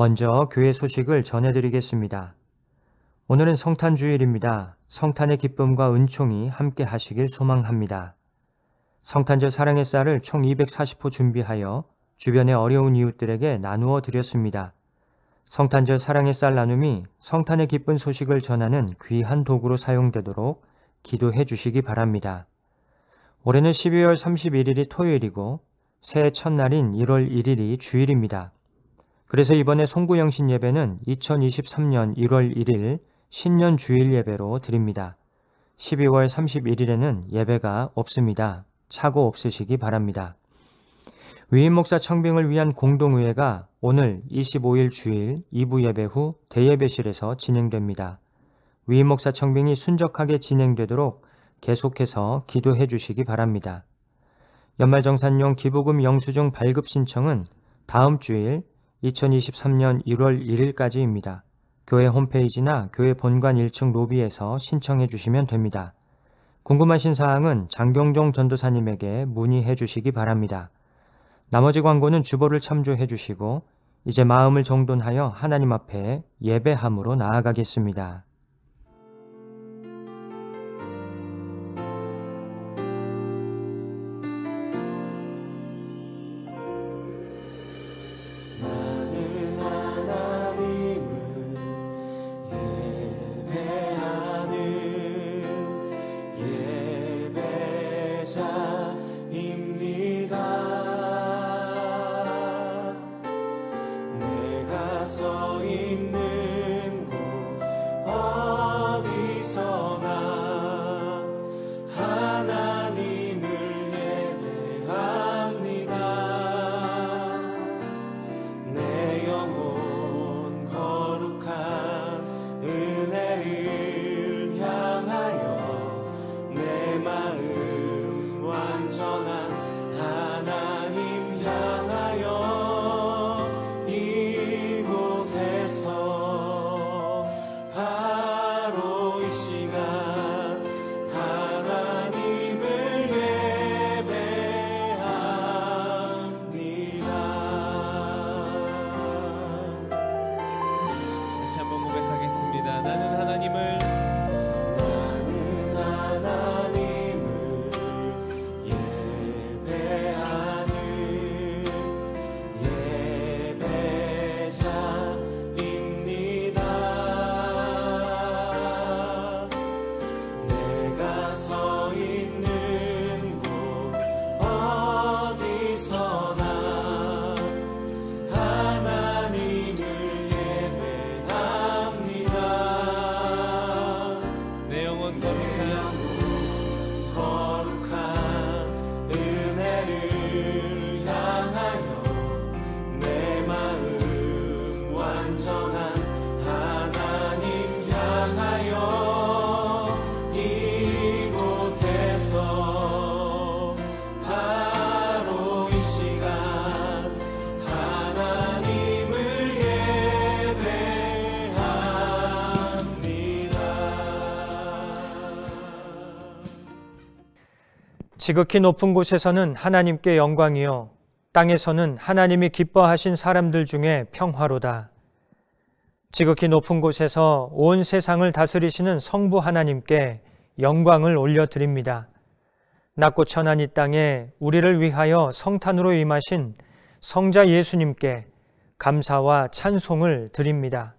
먼저 교회 소식을 전해드리겠습니다. 오늘은 성탄주일입니다. 성탄의 기쁨과 은총이 함께 하시길 소망합니다. 성탄절 사랑의 쌀을 총 240호 준비하여 주변의 어려운 이웃들에게 나누어 드렸습니다. 성탄절 사랑의 쌀 나눔이 성탄의 기쁜 소식을 전하는 귀한 도구로 사용되도록 기도해 주시기 바랍니다. 올해는 12월 31일이 토요일이고 새해 첫날인 1월 1일이 주일입니다. 그래서 이번에 송구영신 예배는 2023년 1월 1일 신년 주일 예배로 드립니다. 12월 31일에는 예배가 없습니다. 착오 없으시기 바랍니다. 위임 목사 청빙을 위한 공동의회가 오늘 25일 주일 2부 예배 후 대예배실에서 진행됩니다. 위임 목사 청빙이 순적하게 진행되도록 계속해서 기도해 주시기 바랍니다. 연말정산용 기부금 영수증 발급 신청은 다음 주일 2023년 1월 1일까지입니다. 교회 홈페이지나 교회 본관 1층 로비에서 신청해 주시면 됩니다. 궁금하신 사항은 장경종 전도사님에게 문의해 주시기 바랍니다. 나머지 광고는 주보를 참조해 주시고 이제 마음을 정돈하여 하나님 앞에 예배함으로 나아가겠습니다. 지극히 높은 곳에서는 하나님께 영광이요 땅에서는 하나님이 기뻐하신 사람들 중에 평화로다. 지극히 높은 곳에서 온 세상을 다스리시는 성부 하나님께 영광을 올려드립니다. 낮고 천한 이 땅에 우리를 위하여 성탄으로 임하신 성자 예수님께 감사와 찬송을 드립니다.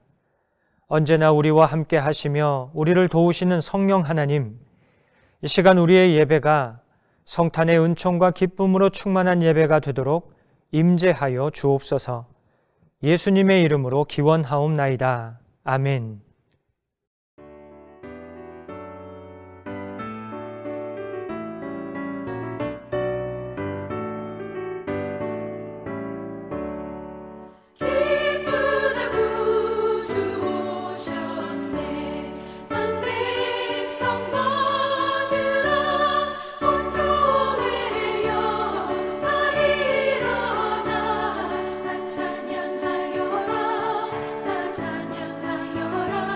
언제나 우리와 함께 하시며 우리를 도우시는 성령 하나님, 이 시간 우리의 예배가 성탄의 은총과 기쁨으로 충만한 예배가 되도록 임재하여 주옵소서. 예수님의 이름으로 기원하옵나이다. 아멘. 찬양하여라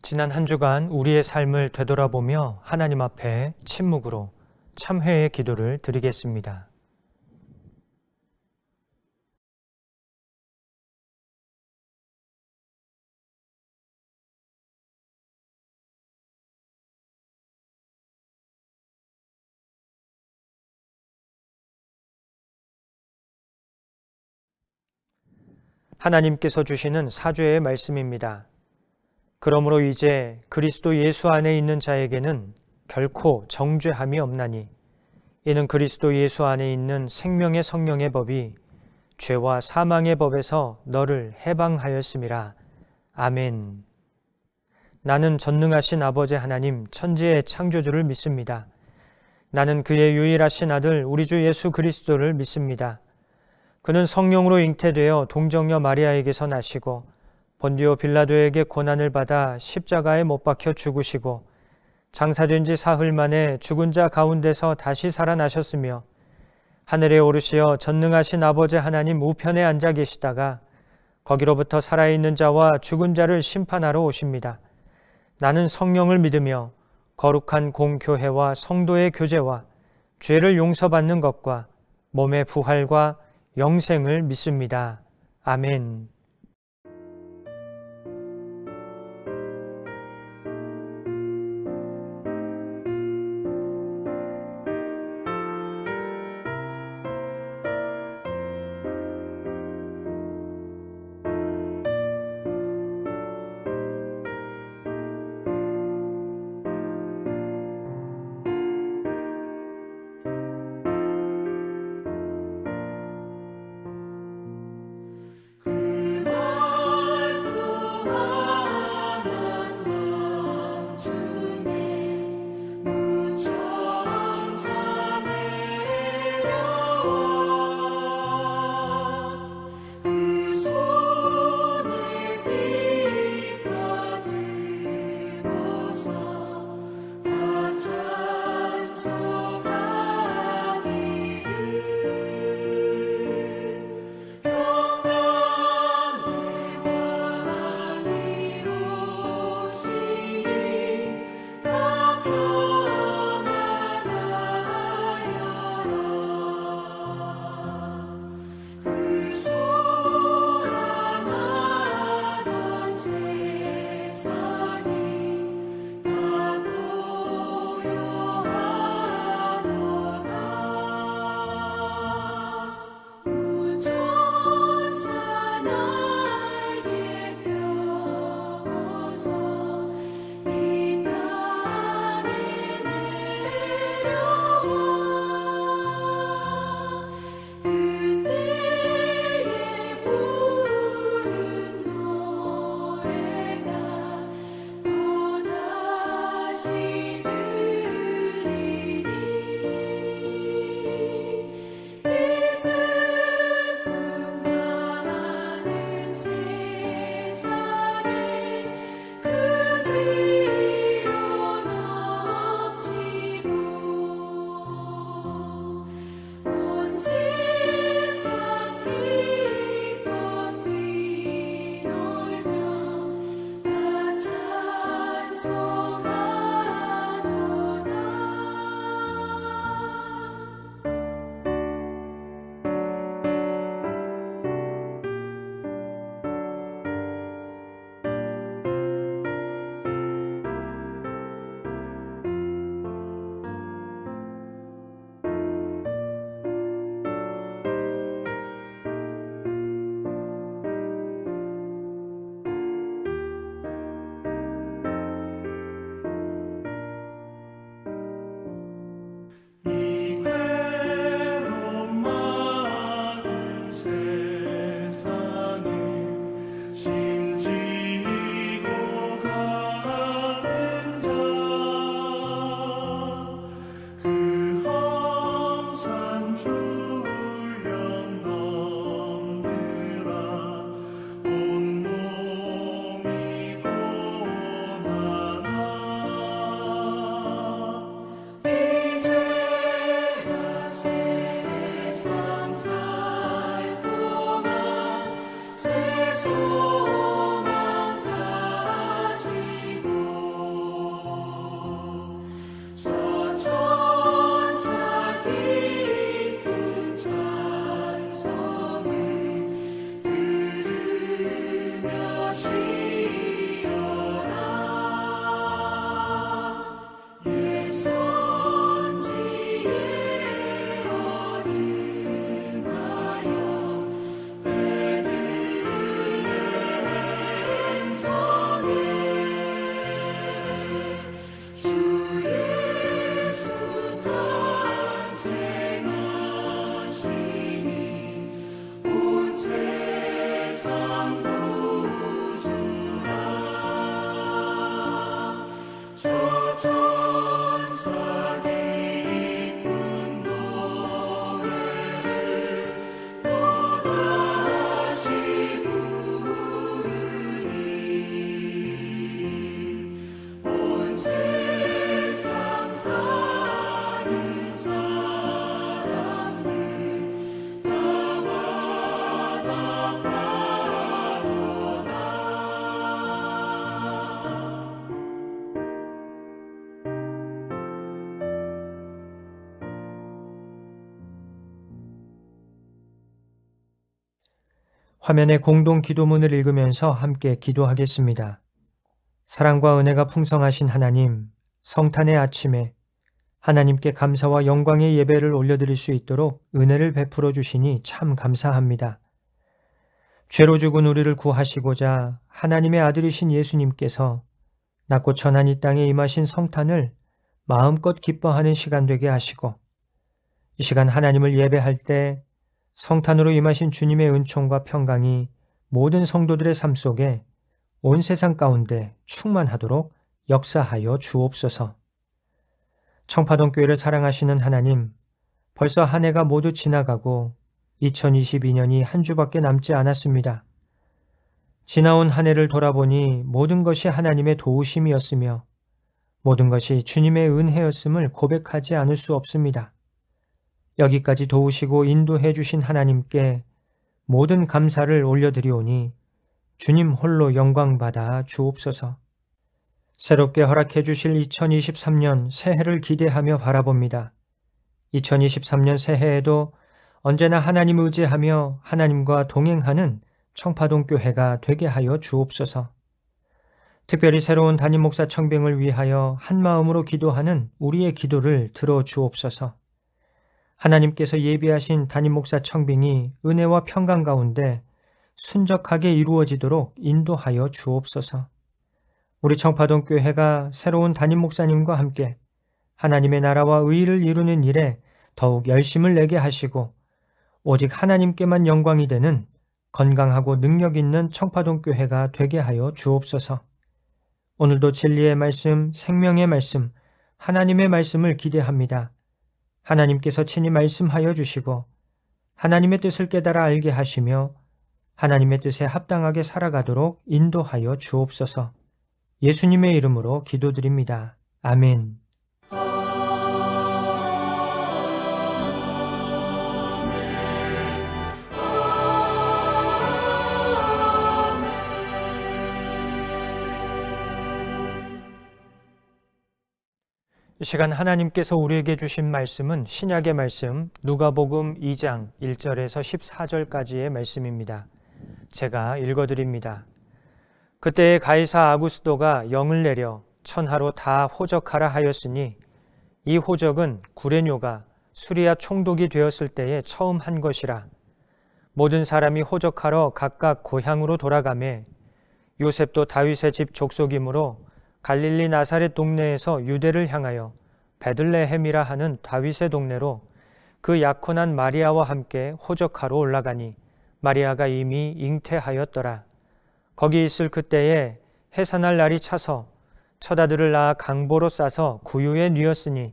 지난 한 주간 우리의 삶을 되돌아보며 하나님 앞에 침묵으로 참회의 기도를 드리겠습니다. 하나님께서 주시는 사죄의 말씀입니다. 그러므로 이제 그리스도 예수 안에 있는 자에게는 결코 정죄함이 없나니 이는 그리스도 예수 안에 있는 생명의 성령의 법이 죄와 사망의 법에서 너를 해방하였음이라. 아멘. 나는 전능하신 아버지 하나님 천지의 창조주를 믿습니다. 나는 그의 유일하신 아들 우리 주 예수 그리스도를 믿습니다. 그는 성령으로 잉태되어 동정녀 마리아에게서 나시고 본디오 빌라도에게 고난을 받아 십자가에 못 박혀 죽으시고 장사된 지 사흘 만에 죽은 자 가운데서 다시 살아나셨으며 하늘에 오르시어 전능하신 아버지 하나님 우편에 앉아 계시다가 거기로부터 살아있는 자와 죽은 자를 심판하러 오십니다. 나는 성령을 믿으며 거룩한 공교회와 성도의 교제와 죄를 용서받는 것과 몸의 부활과 영생을 믿습니다. 아멘. 화면의 공동 기도문을 읽으면서 함께 기도하겠습니다. 사랑과 은혜가 풍성하신 하나님, 성탄의 아침에 하나님께 감사와 영광의 예배를 올려드릴 수 있도록 은혜를 베풀어 주시니 참 감사합니다. 죄로 죽은 우리를 구하시고자 하나님의 아들이신 예수님께서 낮고 천한 이 땅에 임하신 성탄을 마음껏 기뻐하는 시간 되게 하시고, 이 시간 하나님을 예배할 때 성탄으로 임하신 주님의 은총과 평강이 모든 성도들의 삶 속에 온 세상 가운데 충만하도록 역사하여 주옵소서. 청파동 교회를 사랑하시는 하나님, 벌써 한 해가 모두 지나가고 2022년이 한 주밖에 남지 않았습니다. 지나온 한 해를 돌아보니 모든 것이 하나님의 도우심이었으며 모든 것이 주님의 은혜였음을 고백하지 않을 수 없습니다. 여기까지 도우시고 인도해 주신 하나님께 모든 감사를 올려드리오니 주님 홀로 영광받아 주옵소서. 새롭게 허락해 주실 2023년 새해를 기대하며 바라봅니다. 2023년 새해에도 언제나 하나님 의지하며 하나님과 동행하는 청파동 교회가 되게 하여 주옵소서. 특별히 새로운 담임 목사 청빙을 위하여 한 마음으로 기도하는 우리의 기도를 들어 주옵소서. 하나님께서 예비하신 담임 목사 청빙이 은혜와 평강 가운데 순적하게 이루어지도록 인도하여 주옵소서. 우리 청파동 교회가 새로운 담임 목사님과 함께 하나님의 나라와 의를 이루는 일에 더욱 열심을 내게 하시고 오직 하나님께만 영광이 되는 건강하고 능력 있는 청파동 교회가 되게 하여 주옵소서. 오늘도 진리의 말씀, 생명의 말씀, 하나님의 말씀을 기대합니다. 하나님께서 친히 말씀하여 주시고 하나님의 뜻을 깨달아 알게 하시며 하나님의 뜻에 합당하게 살아가도록 인도하여 주옵소서. 예수님의 이름으로 기도드립니다. 아멘. 이 시간 하나님께서 우리에게 주신 말씀은 신약의 말씀 누가복음 2장 1절에서 14절까지의 말씀입니다. 제가 읽어드립니다. 그때에 가이사 아구스도가 영을 내려 천하로 다 호적하라 하였으니 이 호적은 구레뇨가 수리아 총독이 되었을 때에 처음 한 것이라. 모든 사람이 호적하러 각각 고향으로 돌아가매 요셉도 다윗의 집 족속이므로 갈릴리 나사렛 동네에서 유대를 향하여 베들레헴이라 하는 다윗의 동네로 그 약혼한 마리아와 함께 호적하러 올라가니 마리아가 이미 잉태하였더라. 거기 있을 그때에 해산할 날이 차서 첫 아들을 낳아 강보로 싸서 구유에 뉘었으니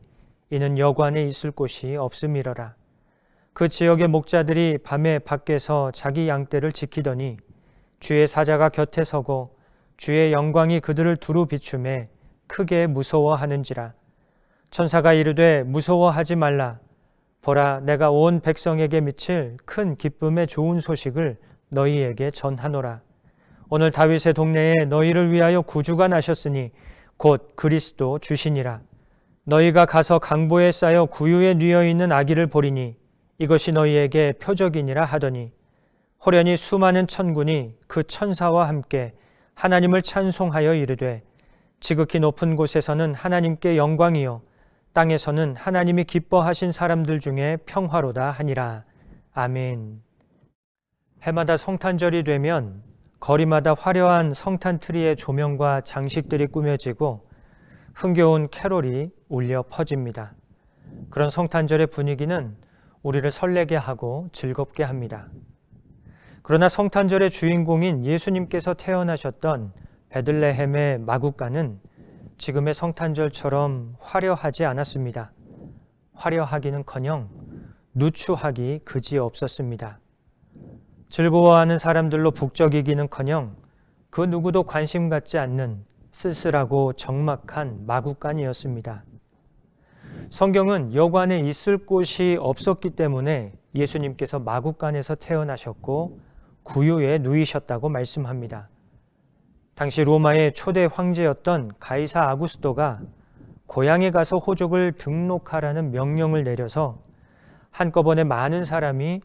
이는 여관에 있을 곳이 없음이러라. 그 지역의 목자들이 밤에 밖에서 자기 양떼를 지키더니 주의 사자가 곁에 서고 주의 영광이 그들을 두루 비추매 크게 무서워하는지라. 천사가 이르되 무서워하지 말라. 보라, 내가 온 백성에게 미칠 큰 기쁨의 좋은 소식을 너희에게 전하노라. 오늘 다윗의 동네에 너희를 위하여 구주가 나셨으니 곧 그리스도 주시니라. 너희가 가서 강보에 쌓여 구유에 뉘어 있는 아기를 보리니 이것이 너희에게 표적이니라 하더니 호련히 수많은 천군이 그 천사와 함께 하나님을 찬송하여 이르되 지극히 높은 곳에서는 하나님께 영광이요 땅에서는 하나님이 기뻐하신 사람들 중에 평화로다 하니라. 아멘. 해마다 성탄절이 되면 거리마다 화려한 성탄 트리의 조명과 장식들이 꾸며지고 흥겨운 캐롤이 울려 퍼집니다. 그런 성탄절의 분위기는 우리를 설레게 하고 즐겁게 합니다. 그러나 성탄절의 주인공인 예수님께서 태어나셨던 베들레헴의 마구간은 지금의 성탄절처럼 화려하지 않았습니다. 화려하기는커녕 누추하기 그지없었습니다. 즐거워하는 사람들로 북적이기는커녕 그 누구도 관심 갖지 않는 쓸쓸하고 적막한 마구간이었습니다. 성경은 여관에 있을 곳이 없었기 때문에 예수님께서 마구간에서 태어나셨고 구유에 누이셨다고 말씀합니다. 당시 로마의 초대 황제였던 가이사 아구스도가 고향에 가서 호족을 등록하라는 명령을 내려서 한꺼번에 많은 사람이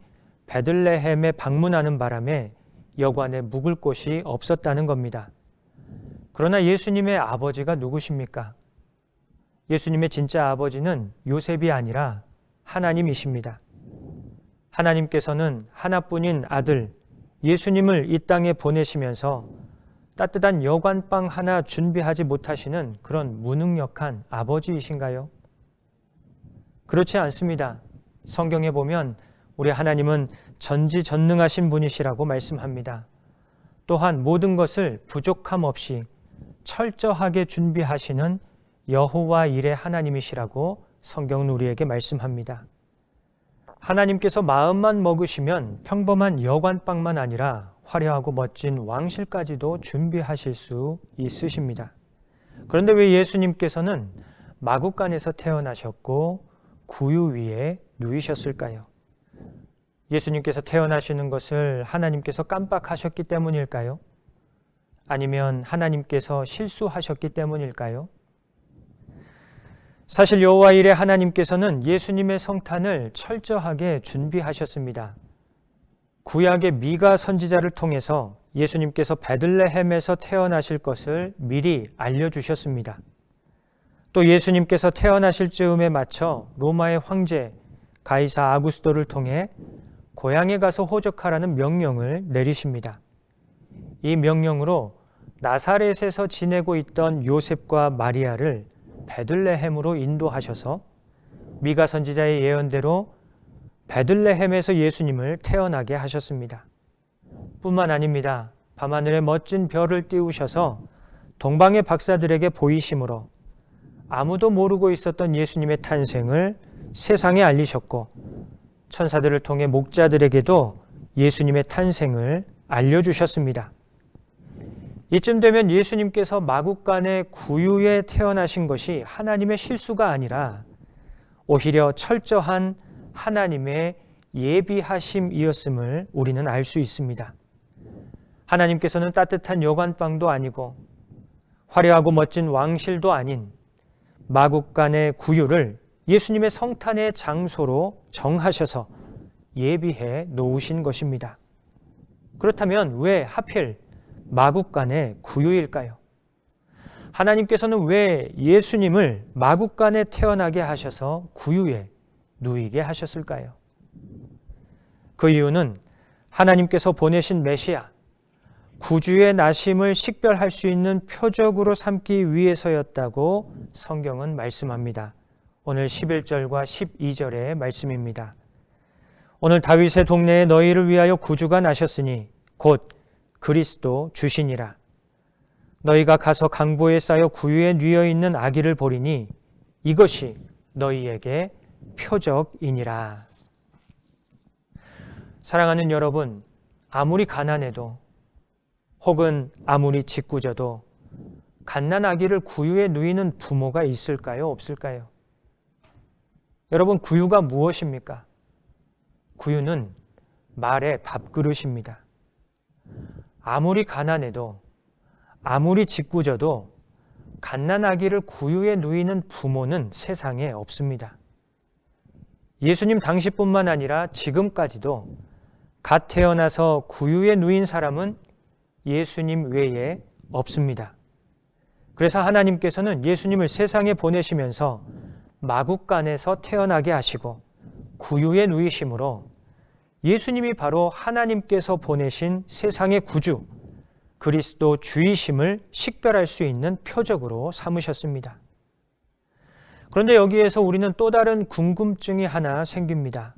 베들레헴에 방문하는 바람에 여관에 묵을 곳이 없었다는 겁니다. 그러나 예수님의 아버지가 누구십니까? 예수님의 진짜 아버지는 요셉이 아니라 하나님이십니다. 하나님께서는 하나뿐인 아들 예수님을 이 땅에 보내시면서 따뜻한 여관방 하나 준비하지 못하시는 그런 무능력한 아버지이신가요? 그렇지 않습니다. 성경에 보면 우리 하나님은 전지전능하신 분이시라고 말씀합니다. 또한 모든 것을 부족함 없이 철저하게 준비하시는 여호와 일의 하나님이시라고 성경은 우리에게 말씀합니다. 하나님께서 마음만 먹으시면 평범한 여관방만 아니라 화려하고 멋진 왕실까지도 준비하실 수 있으십니다. 그런데 왜 예수님께서는 마구간에서 태어나셨고 구유 위에 누이셨을까요? 예수님께서 태어나시는 것을 하나님께서 깜빡하셨기 때문일까요? 아니면 하나님께서 실수하셨기 때문일까요? 사실 여호와 일의 하나님께서는 예수님의 성탄을 철저하게 준비하셨습니다. 구약의 미가 선지자를 통해서 예수님께서 베들레헴에서 태어나실 것을 미리 알려주셨습니다. 또 예수님께서 태어나실 즈음에 맞춰 로마의 황제 가이사 아구스도를 통해 고향에 가서 호적하라는 명령을 내리십니다. 이 명령으로 나사렛에서 지내고 있던 요셉과 마리아를 베들레헴으로 인도하셔서 미가 선지자의 예언대로 베들레헴에서 예수님을 태어나게 하셨습니다. 뿐만 아닙니다. 밤하늘에 멋진 별을 띄우셔서 동방의 박사들에게 보이심으로 아무도 모르고 있었던 예수님의 탄생을 세상에 알리셨고 천사들을 통해 목자들에게도 예수님의 탄생을 알려주셨습니다. 이쯤 되면 예수님께서 마구간의 구유에 태어나신 것이 하나님의 실수가 아니라 오히려 철저한 하나님의 예비하심이었음을 우리는 알 수 있습니다. 하나님께서는 따뜻한 여관방도 아니고 화려하고 멋진 왕실도 아닌 마구간의 구유를 예수님의 성탄의 장소로 정하셔서 예비해 놓으신 것입니다. 그렇다면 왜 하필 마구간의 구유일까요? 하나님께서는 왜 예수님을 마구간에 태어나게 하셔서 구유에 누이게 하셨을까요? 그 이유는 하나님께서 보내신 메시아, 구주의 나심을 식별할 수 있는 표적으로 삼기 위해서였다고 성경은 말씀합니다. 오늘 11절과 12절의 말씀입니다. 오늘 다윗의 동네에 너희를 위하여 구주가 나셨으니 곧 그리스도 주시니라. 너희가 가서 강보에 쌓여 구유에 뉘어 있는 아기를 보리니 이것이 너희에게 표적이니라. 사랑하는 여러분, 아무리 가난해도 혹은 아무리 짓궂어도 갓난 아기를 구유에 누이는 부모가 있을까요? 없을까요? 여러분, 구유가 무엇입니까? 구유는 말의 밥그릇입니다. 아무리 가난해도 아무리 짓궂어도 갓난 아기를 구유에 누이는 부모는 세상에 없습니다. 예수님 당시뿐만 아니라 지금까지도 갓 태어나서 구유에 누인 사람은 예수님 외에 없습니다. 그래서 하나님께서는 예수님을 세상에 보내시면서 마구간에서 태어나게 하시고 구유에 누이심으로 예수님이 바로 하나님께서 보내신 세상의 구주, 그리스도 주이심을 식별할 수 있는 표적으로 삼으셨습니다. 그런데 여기에서 우리는 또 다른 궁금증이 하나 생깁니다.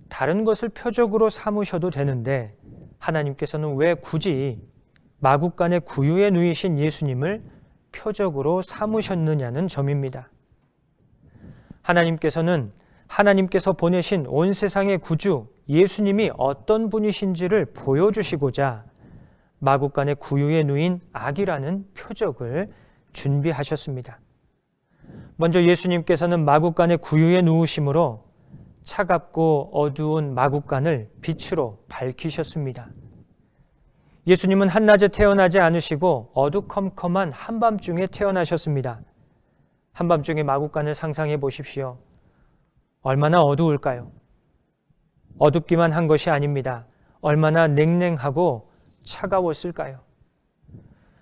다른 것을 표적으로 삼으셔도 되는데 하나님께서는 왜 굳이 마구간의 구유에 누이신 예수님을 표적으로 삼으셨느냐는 점입니다. 하나님께서는 하나님께서 보내신 온 세상의 구주 예수님이 어떤 분이신지를 보여주시고자 마구간의 구유에 누인 아기라는 표적을 준비하셨습니다. 먼저 예수님께서는 마구간의 구유에 누우심으로 차갑고 어두운 마구간을 빛으로 밝히셨습니다. 예수님은 한낮에 태어나지 않으시고 어두컴컴한 한밤중에 태어나셨습니다. 한밤중에 마구간을 상상해 보십시오. 얼마나 어두울까요? 어둡기만 한 것이 아닙니다. 얼마나 냉랭하고 차가웠을까요?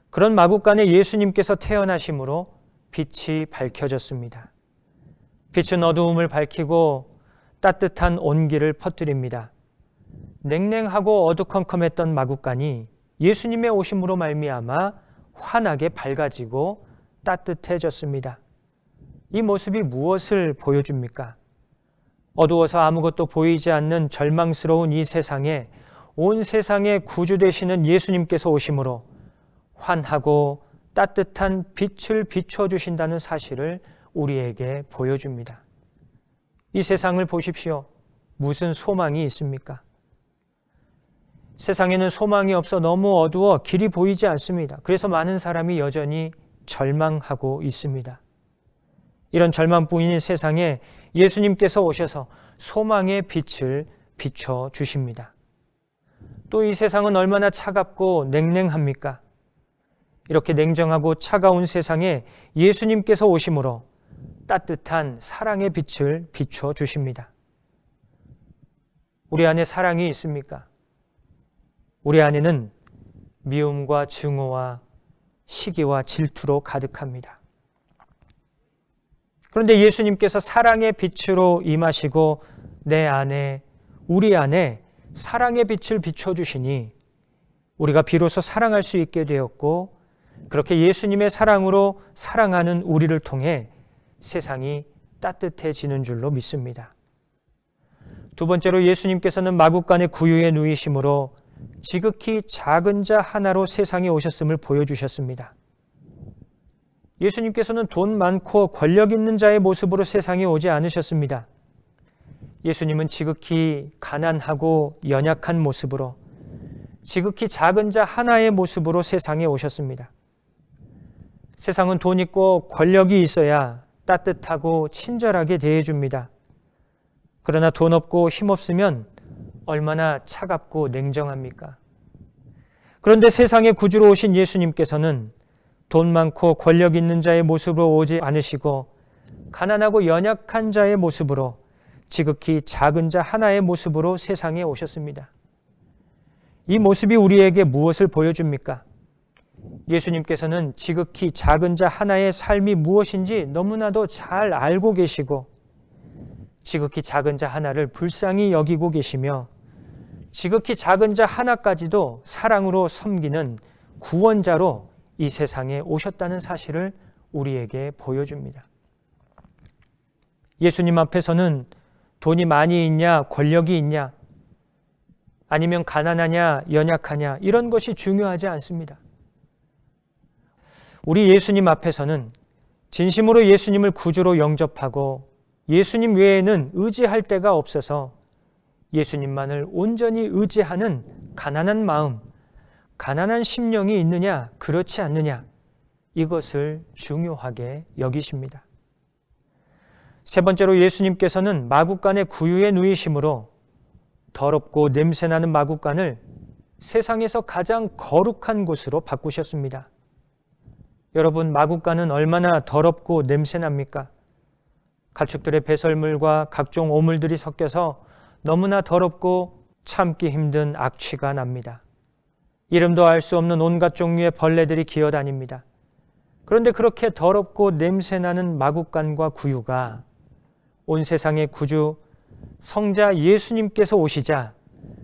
그런 마구간에 예수님께서 태어나심으로 빛이 밝혀졌습니다. 빛은 어두움을 밝히고 따뜻한 온기를 퍼뜨립니다. 냉랭하고 어두컴컴했던 마구간이 예수님의 오심으로 말미암아 환하게 밝아지고 따뜻해졌습니다. 이 모습이 무엇을 보여줍니까? 어두워서 아무것도 보이지 않는 절망스러운 이 세상에 온 세상의 구주 되시는 예수님께서 오심으로 환하고 따뜻한 빛을 비춰주신다는 사실을 우리에게 보여줍니다. 이 세상을 보십시오. 무슨 소망이 있습니까? 세상에는 소망이 없어 너무 어두워 길이 보이지 않습니다. 그래서 많은 사람이 여전히 절망하고 있습니다. 이런 절망뿐인 세상에 예수님께서 오셔서 소망의 빛을 비춰주십니다. 또 이 세상은 얼마나 차갑고 냉랭합니까? 이렇게 냉정하고 차가운 세상에 예수님께서 오심으로 따뜻한 사랑의 빛을 비춰주십니다. 우리 안에 사랑이 있습니까? 우리 안에는 미움과 증오와 시기와 질투로 가득합니다. 그런데 예수님께서 사랑의 빛으로 임하시고 내 안에, 우리 안에 사랑의 빛을 비춰주시니 우리가 비로소 사랑할 수 있게 되었고, 그렇게 예수님의 사랑으로 사랑하는 우리를 통해 세상이 따뜻해지는 줄로 믿습니다. 두 번째로 예수님께서는 마구간의 구유에 누이심으로 지극히 작은 자 하나로 세상에 오셨음을 보여주셨습니다. 예수님께서는 돈 많고 권력 있는 자의 모습으로 세상에 오지 않으셨습니다. 예수님은 지극히 가난하고 연약한 모습으로 지극히 작은 자 하나의 모습으로 세상에 오셨습니다. 세상은 돈 있고 권력이 있어야 따뜻하고 친절하게 대해줍니다. 그러나 돈 없고 힘 없으면 얼마나 차갑고 냉정합니까? 그런데 세상의 구주로 오신 예수님께서는 돈 많고 권력 있는 자의 모습으로 오지 않으시고 가난하고 연약한 자의 모습으로 지극히 작은 자 하나의 모습으로 세상에 오셨습니다. 이 모습이 우리에게 무엇을 보여줍니까? 예수님께서는 지극히 작은 자 하나의 삶이 무엇인지 너무나도 잘 알고 계시고 지극히 작은 자 하나를 불쌍히 여기고 계시며 지극히 작은 자 하나까지도 사랑으로 섬기는 구원자로 이 세상에 오셨다는 사실을 우리에게 보여줍니다. 예수님 앞에서는 돈이 많이 있냐, 권력이 있냐, 아니면 가난하냐, 연약하냐, 이런 것이 중요하지 않습니다. 우리 예수님 앞에서는 진심으로 예수님을 구주로 영접하고 예수님 외에는 의지할 데가 없어서 예수님만을 온전히 의지하는 가난한 마음, 가난한 심령이 있느냐, 그렇지 않느냐, 이것을 중요하게 여기십니다. 세 번째로 예수님께서는 마구간의 구유에 누이심으로 더럽고 냄새나는 마구간을 세상에서 가장 거룩한 곳으로 바꾸셨습니다. 여러분, 마구간은 얼마나 더럽고 냄새납니까? 가축들의 배설물과 각종 오물들이 섞여서 너무나 더럽고 참기 힘든 악취가 납니다. 이름도 알 수 없는 온갖 종류의 벌레들이 기어다닙니다. 그런데 그렇게 더럽고 냄새나는 마구간과 구유가 온 세상의 구주 성자 예수님께서 오시자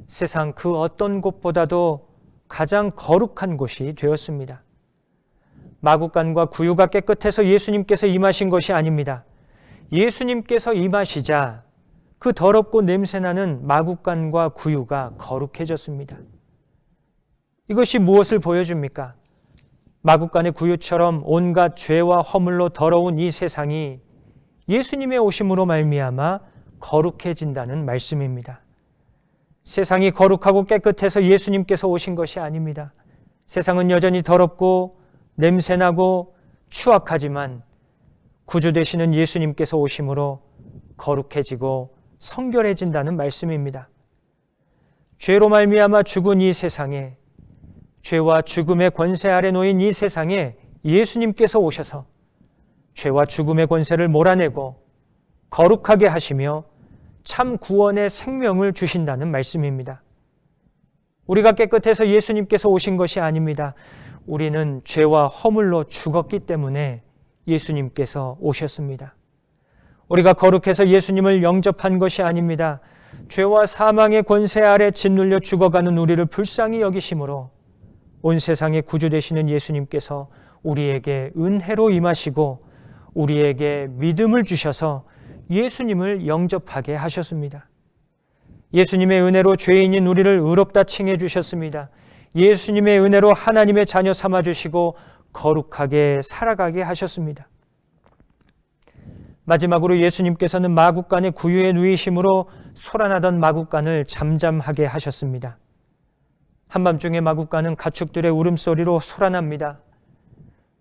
세상 그 어떤 곳보다도 가장 거룩한 곳이 되었습니다. 마구간과 구유가 깨끗해서 예수님께서 임하신 것이 아닙니다. 예수님께서 임하시자 그 더럽고 냄새나는 마구간과 구유가 거룩해졌습니다. 이것이 무엇을 보여줍니까? 마구간의 구유처럼 온갖 죄와 허물로 더러운 이 세상이 예수님의 오심으로 말미암아 거룩해진다는 말씀입니다. 세상이 거룩하고 깨끗해서 예수님께서 오신 것이 아닙니다. 세상은 여전히 더럽고 냄새나고 추악하지만 구주 되시는 예수님께서 오심으로 거룩해지고 성결해진다는 말씀입니다. 죄로 말미암아 죽은 이 세상에, 죄와 죽음의 권세 아래 놓인 이 세상에 예수님께서 오셔서 죄와 죽음의 권세를 몰아내고 거룩하게 하시며 참 구원의 생명을 주신다는 말씀입니다. 우리가 깨끗해서 예수님께서 오신 것이 아닙니다. 우리는 죄와 허물로 죽었기 때문에 예수님께서 오셨습니다. 우리가 거룩해서 예수님을 영접한 것이 아닙니다. 죄와 사망의 권세 아래 짓눌려 죽어가는 우리를 불쌍히 여기심으로 온 세상의 구주 되시는 예수님께서 우리에게 은혜로 임하시고 우리에게 믿음을 주셔서 예수님을 영접하게 하셨습니다. 예수님의 은혜로 죄인인 우리를 의롭다 칭해 주셨습니다. 예수님의 은혜로 하나님의 자녀 삼아주시고 거룩하게 살아가게 하셨습니다. 마지막으로 예수님께서는 마국간의 구유에 누이심으로 소란하던 마국간을 잠잠하게 하셨습니다. 한밤중에 마국간은 가축들의 울음소리로 소란합니다.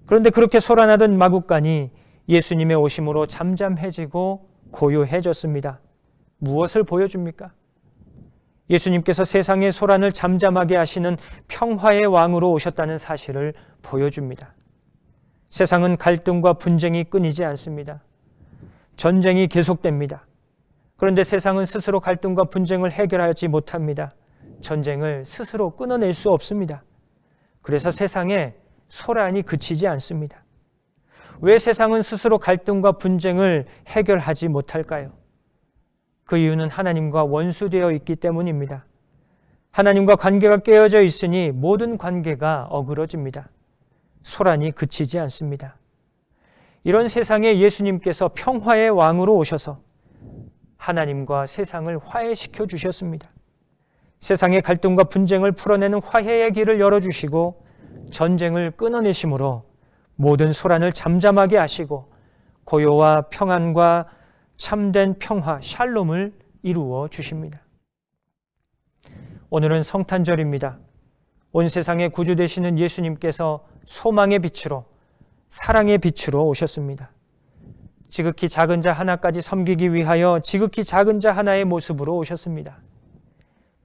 그런데 그렇게 소란하던 마국간이 예수님의 오심으로 잠잠해지고 고요해졌습니다. 무엇을 보여줍니까? 예수님께서 세상의 소란을 잠잠하게 하시는 평화의 왕으로 오셨다는 사실을 보여줍니다. 세상은 갈등과 분쟁이 끊이지 않습니다. 전쟁이 계속됩니다. 그런데 세상은 스스로 갈등과 분쟁을 해결하지 못합니다. 전쟁을 스스로 끊어낼 수 없습니다. 그래서 세상에 소란이 그치지 않습니다. 왜 세상은 스스로 갈등과 분쟁을 해결하지 못할까요? 그 이유는 하나님과 원수되어 있기 때문입니다. 하나님과 관계가 깨어져 있으니 모든 관계가 어그러집니다. 소란이 그치지 않습니다. 이런 세상에 예수님께서 평화의 왕으로 오셔서 하나님과 세상을 화해시켜 주셨습니다. 세상의 갈등과 분쟁을 풀어내는 화해의 길을 열어주시고 전쟁을 끊어내심으로 모든 소란을 잠잠하게 하시고 고요와 평안과 참된 평화, 샬롬을 이루어 주십니다. 오늘은 성탄절입니다. 온 세상의 구주 되시는 예수님께서 소망의 빛으로, 사랑의 빛으로 오셨습니다. 지극히 작은 자 하나까지 섬기기 위하여 지극히 작은 자 하나의 모습으로 오셨습니다.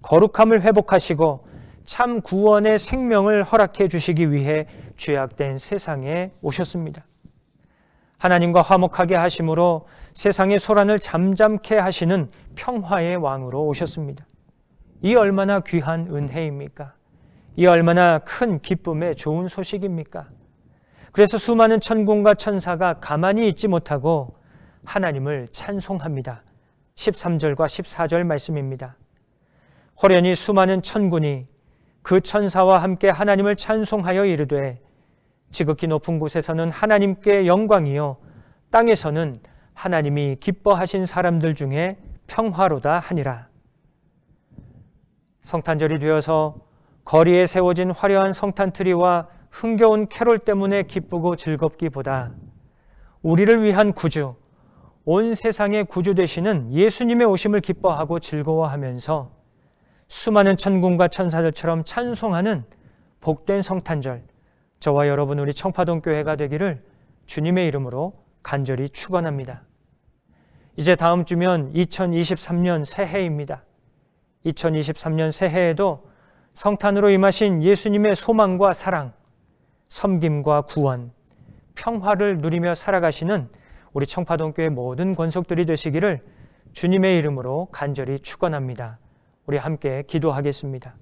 거룩함을 회복하시고 참 구원의 생명을 허락해 주시기 위해 죄악된 세상에 오셨습니다. 하나님과 화목하게 하심으로 세상의 소란을 잠잠케 하시는 평화의 왕으로 오셨습니다. 이 얼마나 귀한 은혜입니까? 이 얼마나 큰 기쁨의 좋은 소식입니까? 그래서 수많은 천군과 천사가 가만히 있지 못하고 하나님을 찬송합니다. 13절과 14절 말씀입니다. 호련히 수많은 천군이 그 천사와 함께 하나님을 찬송하여 이르되 지극히 높은 곳에서는 하나님께 영광이요 땅에서는 하나님이 기뻐하신 사람들 중에 평화로다 하니라. 성탄절이 되어서 거리에 세워진 화려한 성탄트리와 흥겨운 캐롤 때문에 기쁘고 즐겁기보다 우리를 위한 구주, 온 세상의 구주 되시는 예수님의 오심을 기뻐하고 즐거워하면서 수많은 천군과 천사들처럼 찬송하는 복된 성탄절, 저와 여러분 우리 청파동 교회가 되기를 주님의 이름으로 간절히 축원합니다. 이제 다음 주면 2023년 새해입니다. 2023년 새해에도 성탄으로 임하신 예수님의 소망과 사랑, 섬김과 구원, 평화를 누리며 살아가시는 우리 청파동 교회 모든 권속들이 되시기를 주님의 이름으로 간절히 축원합니다. 우리 함께 기도하겠습니다.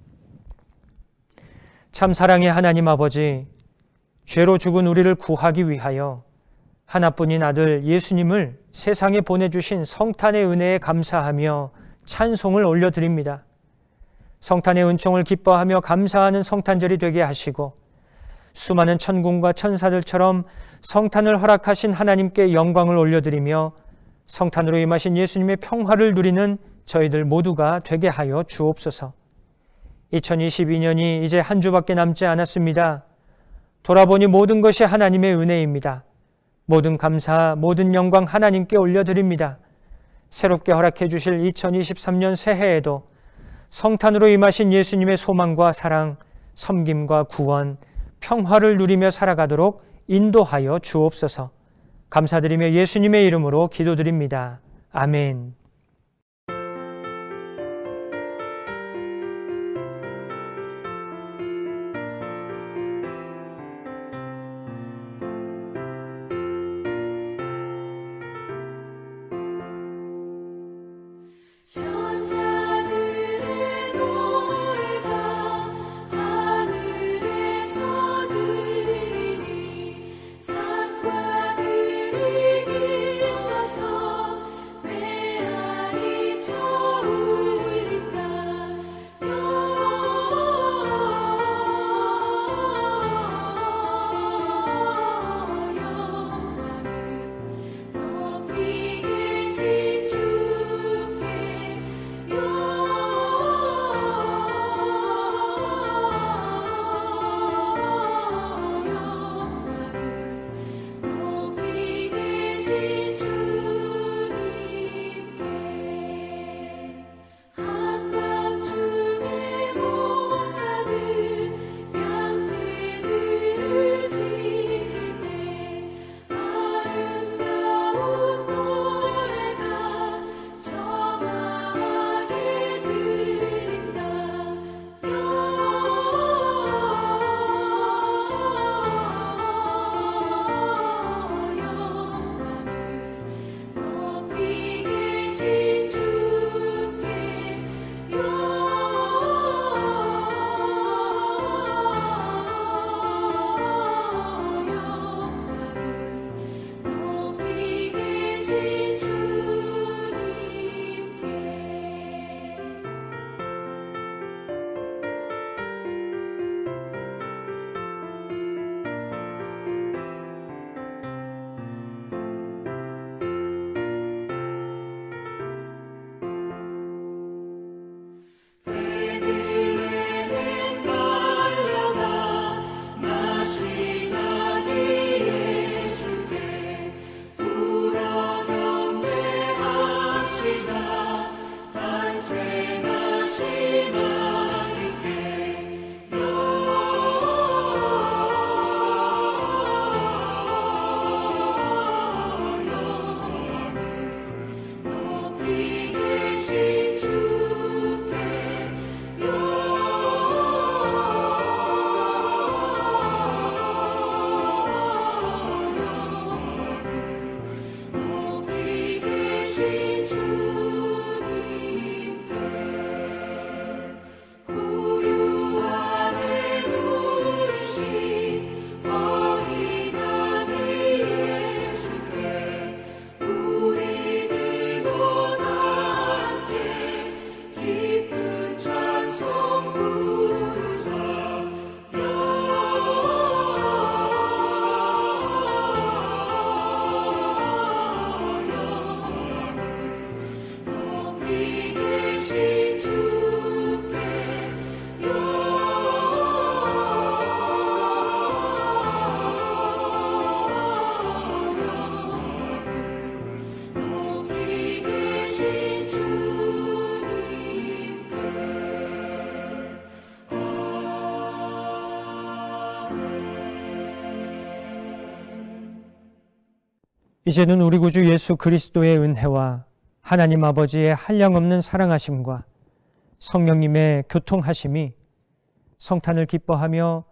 참 사랑의 하나님 아버지, 죄로 죽은 우리를 구하기 위하여 하나뿐인 아들 예수님을 세상에 보내주신 성탄의 은혜에 감사하며 찬송을 올려드립니다. 성탄의 은총을 기뻐하며 감사하는 성탄절이 되게 하시고 수많은 천군과 천사들처럼 성탄을 허락하신 하나님께 영광을 올려드리며 성탄으로 임하신 예수님의 평화를 누리는 저희들 모두가 되게 하여 주옵소서. 2022년이 이제 한 주밖에 남지 않았습니다. 돌아보니 모든 것이 하나님의 은혜입니다. 모든 감사, 모든 영광 하나님께 올려드립니다. 새롭게 허락해 주실 2023년 새해에도 성탄으로 임하신 예수님의 소망과 사랑, 섬김과 구원, 평화를 누리며 살아가도록 인도하여 주옵소서. 감사드리며 예수님의 이름으로 기도드립니다. 아멘. 천사들의 노래가 이제는 우리 구주 예수 그리스도의 은혜와 하나님 아버지의 한량없는 사랑하심과 성령님의 교통하심이 성탄을 기뻐하며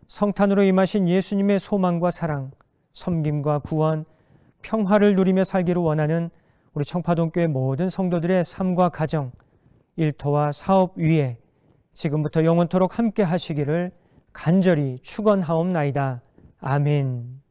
성탄으로 임하신 예수님의 소망과 사랑, 섬김과 구원, 평화를 누리며 살기를 원하는 우리 청파동교회 모든 성도들의 삶과 가정, 일터와 사업 위에 지금부터 영원토록 함께 하시기를 간절히 축원하옵나이다. 아멘.